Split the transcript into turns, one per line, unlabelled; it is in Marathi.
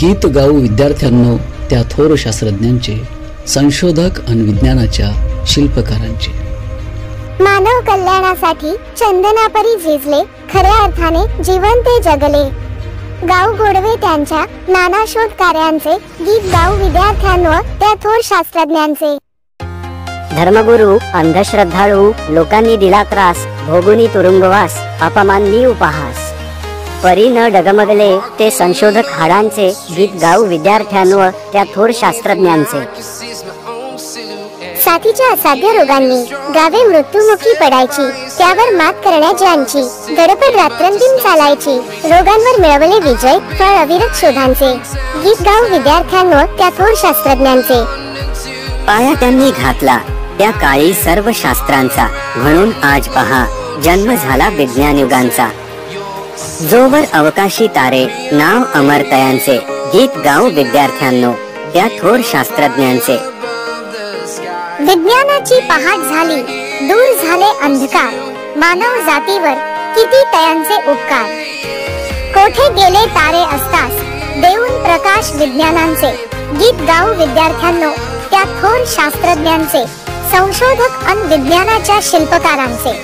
गीत गाऊ विद्यार्थ्यांनो त्या थोर शास्त्रज्ञांचे, संशोधक आणि विज्ञानाच्या शिल्पकारांचे।
मानव कल्याणासाठी चंदनापरी झिजले, खऱ्या अर्थाने जीवन ते जगले। गाऊ गोडवे त्यांच्या नाना शोध कार्यांचे, गीत गाऊ विद्यार्थ्यांनो त्या थोर शास्त्रज्ञांचे।
धर्मगुरू अंधश्रद्धाळू लोकांनी दिला त्रास, भोगुनी तुरुंगवास अपमाननी उपहास। परी न डगमगले ते संशोधक हाडांचे, गीत गाऊ विद्यार्थ्यांवर त्या थोर शास्त्रज्ञांचे।
साथीच्या असाध्य रोगांनी गावे मृत्युमुखी पडायची, त्यावर मात करण्या ज्यांची धडपड रात्रंदिन चालायची। रोगांवर मिळवले विजय, फळ अविरत शोधांचे, गीत गाऊ विद्यार्थ्यांवर त्या थोर शास्त्रज्ञांचे।
पाया त्यांनी घातला त्या काळी सर्व शास्त्रांचा, म्हणून आज पहा जन्म झाला विज्ञान युगांचा। जोवर अवकाशी तारे नाव अमरतयांचे, गीत गाऊ विद्यार्थ्यांनो त्या थोर शास्त्रज्ञांचे।
विज्ञानाची पहाट झाली, दूर झाले अंधकार, मानव जातीवर किती तयांचे उपकार। कोठे गेले तारे असतास, देऊन प्रकाश विज्ञानांचे, गीत गाऊ विद्यार्थ्यांनो त्या थोर शास्त्रज्ञांचे, संशोधक आणि विज्ञानाच्या शिल्पकारांचे।